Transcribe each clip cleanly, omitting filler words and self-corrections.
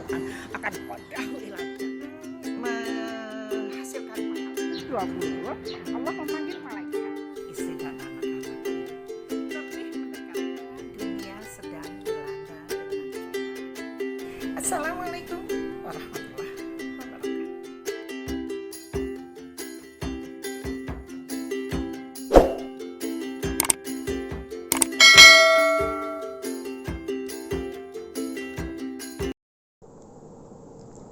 akan qadahu ila menghasilkan pahala. 20 Allah memanggil malaikat istri dan anak-anaknya lebih mendekatkan dunia sedang dilanda dengan sholat. Assalamualaikum warahmatullahi wabarakatuh.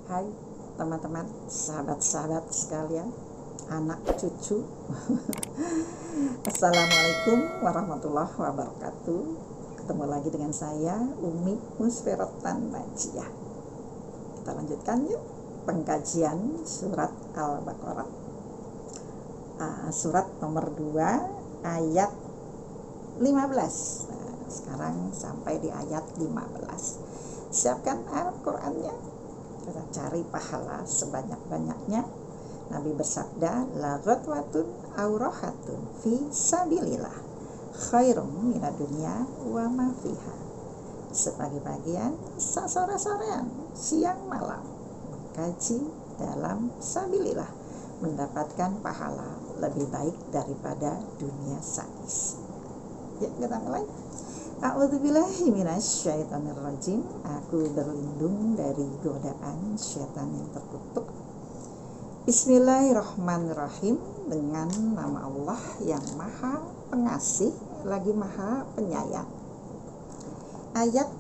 Hai teman-teman, sahabat-sahabat sekalian, anak cucu. Assalamualaikum warahmatullahi wabarakatuh. Ketemu lagi dengan saya, Umi Musferotan Najiyah. Kita lanjutkan yuk pengkajian surat Al-Baqarah, surat nomor 2 ayat 15. Sekarang sampai di ayat 15. Siapkan Al-Qur'annya, kita cari pahala sebanyak-banyaknya. Nabi bersabda, la ghadwatun aurahatun fi sabilillah khairum minad dunya wa ma fiha. Sepagi-pagian, sore-sorean, siang malam mengkaji dalam sabilillah mendapatkan pahala lebih baik daripada dunia saisi. Ya, kita mulai. A'udzubillahi minasyaitonirrajim. Aku berlindung dari godaan syaitan yang terkutuk. Bismillahirrahmanirrahim. Dengan nama Allah yang maha pengasih lagi maha penyayang. Ayat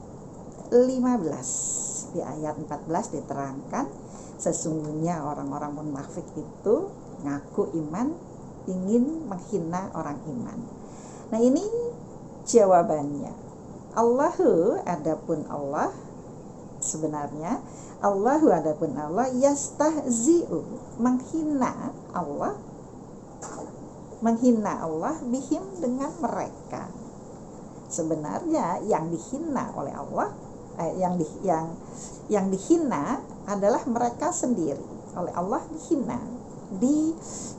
15. Di ayat 14 diterangkan, sesungguhnya orang-orang munafik itu ngaku iman, ingin menghina orang iman. Nah, ini jawabannya. Allahu adapun Allah, sebenarnya Allahu adapun Allah yastahzi'u, menghina Allah bihim, dengan mereka. Sebenarnya yang dihina oleh Allah, yang dihina adalah mereka sendiri. Oleh Allah dihina,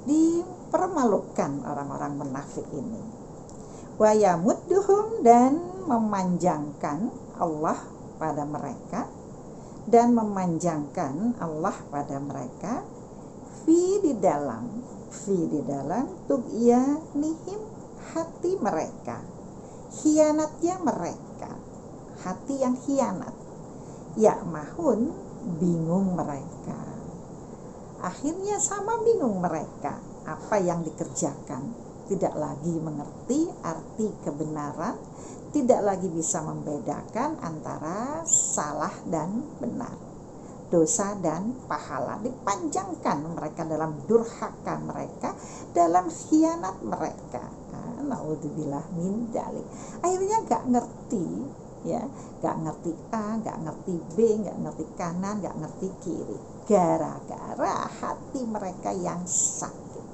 dipermalukan orang-orang munafik ini. Wa yamudduhum, dan memanjangkan Allah pada mereka, pada mereka fi di dalam tughyanihim, hati mereka, khianatnya mereka, hati yang khianat. Ya'mahun, bingung mereka. Akhirnya sama bingung mereka apa yang dikerjakan. Tidak lagi mengerti arti kebenaran, tidak lagi bisa membedakan antara salah dan benar, dosa dan pahala. Dipanjangkan mereka dalam durhaka mereka, dalam khianat mereka. Naudzubillah min dzalik. Akhirnya gak ngerti, ya, gak ngerti A, gak ngerti B, gak ngerti kanan, gak ngerti kiri, gara-gara hati mereka yang sakit.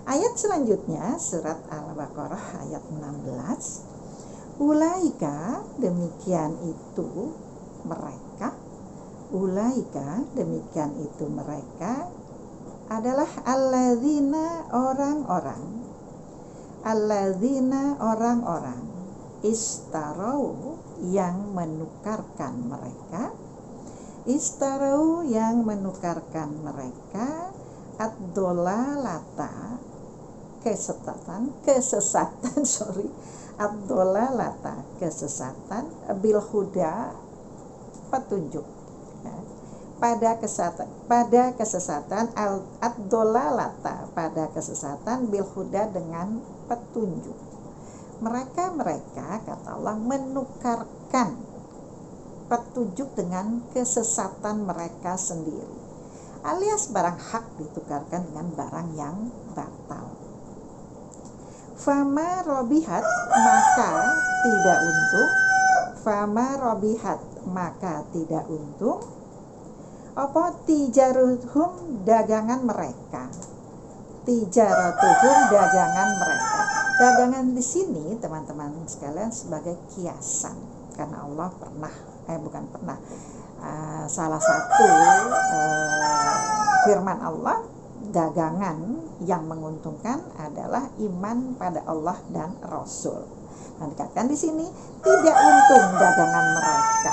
Ayat selanjutnya surat Al-Baqarah ayat 16. Ulaika, demikian itu mereka, adalah alladzina, orang-orang istarau, yang menukarkan mereka ad-dolalata, kesesatan bil huda, petunjuk, ya. pada kesesatan ad-dolalata, pada kesesatan bil huda, dengan petunjuk. Mereka kata Allah menukarkan petunjuk dengan kesesatan mereka sendiri, alias barang hak ditukarkan dengan barang yang batal. Fama robihat, maka tidak untung apa tijaratuhum, dagangan mereka. Dagangan di sini teman-teman sekalian sebagai kiasan, karena Allah salah satu firman Allah, dagangan yang menguntungkan adalah iman pada Allah dan Rasul. Nah, dikatakan di sini tidak untung dagangan mereka.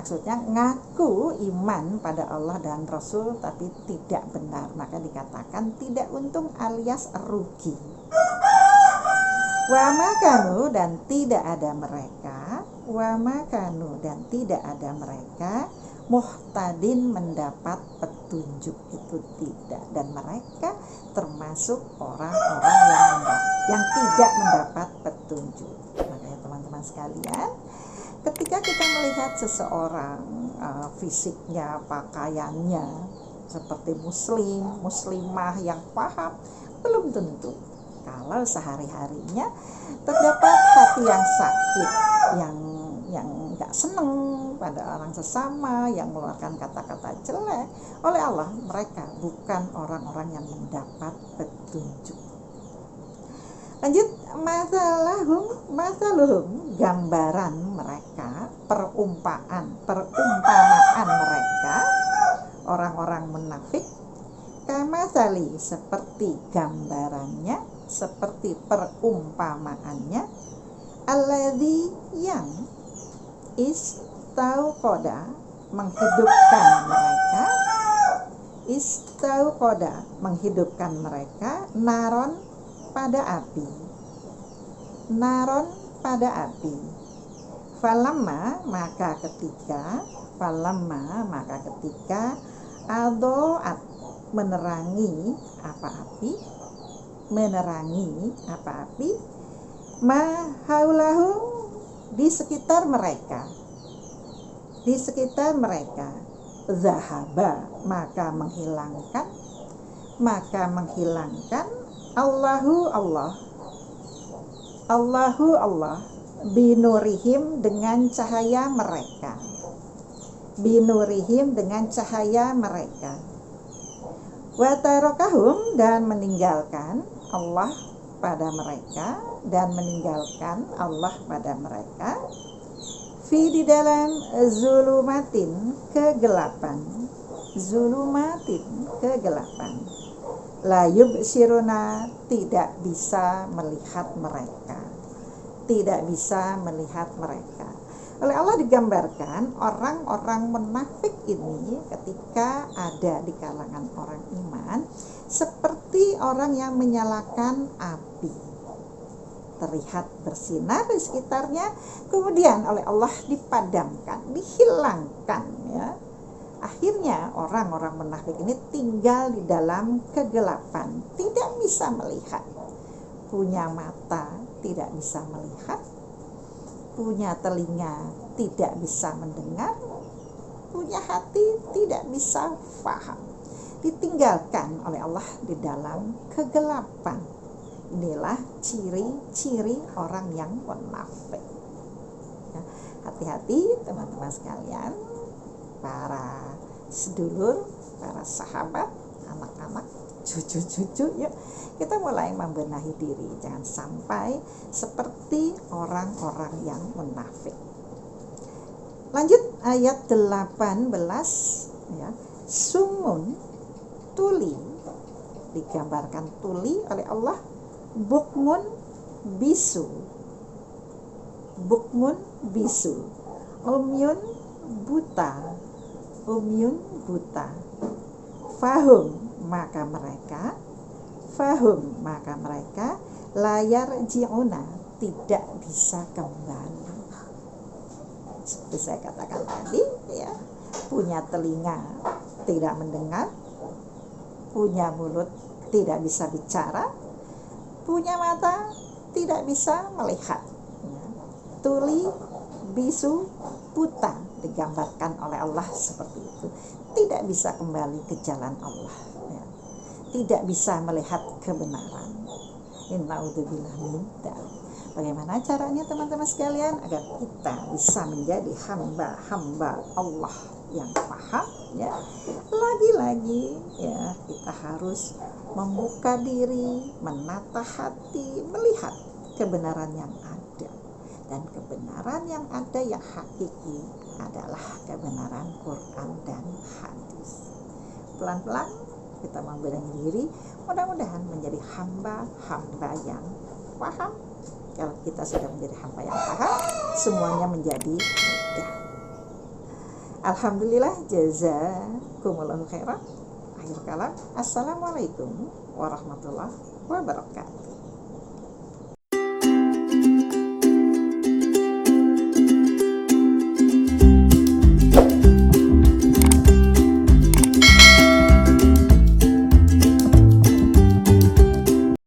maksudnya ngaku iman pada Allah dan Rasul tapi tidak benar, maka dikatakan tidak untung alias rugi. Wa makanu, dan tidak ada mereka, wa makanu, dan tidak ada mereka, muhtadin, mendapat petunjuk, itu tidak, dan mereka termasuk orang-orang yang tidak mendapat petunjuk. Makanya teman-teman sekalian, ketika kita melihat seseorang fisiknya, pakaiannya seperti muslim, muslimah yang paham, belum tentu kalau sehari-harinya terdapat hati yang sakit, yang nggak seneng pada orang sesama, yang mengeluarkan kata-kata jelek. Oleh Allah, mereka bukan orang-orang yang mendapat petunjuk. Lanjut, masaluhum, gambaran mereka, perumpamaan mereka, orang-orang munafik, kamasali, seperti gambarannya, seperti perumpamaannya, alladzi, yang istauqoda, menghidupkan mereka, naron, pada api, falamma, maka ketika adoat, menerangi apa api, mahaulahu, di sekitar mereka, zahaba, maka menghilangkan Allahu Allah binurihim, dengan cahaya mereka, wa tarakahum, dan meninggalkan Allah pada mereka, fi, di dalam zulumatin, kegelapan, la yubsiruna, tidak bisa melihat mereka. Oleh Allah digambarkan orang-orang munafik ini ketika ada di kalangan orang iman seperti orang yang menyalakan api, terlihat bersinar di sekitarnya, kemudian oleh Allah dipadamkan, dihilangkan, ya. Akhirnya orang-orang munafik ini tinggal di dalam kegelapan, tidak bisa melihat. Punya mata tidak bisa melihat, punya telinga tidak bisa mendengar, punya hati tidak bisa paham. Ditinggalkan oleh Allah di dalam kegelapan. Inilah ciri-ciri orang yang munafik. Ya, hati-hati teman-teman sekalian, para sedulur, para sahabat, anak-anak, cucu-cucu, yuk kita mulai membenahi diri, jangan sampai seperti orang-orang yang munafik. Lanjut ayat 18, ya. Sumun, tuli, digambarkan tuli oleh Allah, bukmun bisu, umyun buta, fahum, maka mereka layar ji'una, tidak bisa kembali. Seperti saya katakan tadi, ya, punya telinga tidak mendengar, punya mulut tidak bisa bicara, punya mata tidak bisa melihat, ya. Tuli, bisu, buta, digambarkan oleh Allah seperti itu, tidak bisa kembali ke jalan Allah, ya. Tidak bisa melihat kebenaran. Inna'udzubillah min dzalik. Bagaimana caranya teman-teman sekalian agar kita bisa menjadi hamba-hamba Allah yang paham, ya. Lagi-lagi, ya, kita harus membuka diri, menata hati, melihat kebenaran yang ada. Dan kebenaran yang ada yang hakiki adalah kebenaran Quran dan hadis. Pelan-pelan kita membenahi diri, mudah-mudahan menjadi hamba-hamba yang paham. Kalau kita sudah menjadi hamba yang paham, semuanya menjadi mudah. Alhamdulillah, jazakumullahu khairan. Akhir kalam, assalamualaikum warahmatullahi wabarakatuh.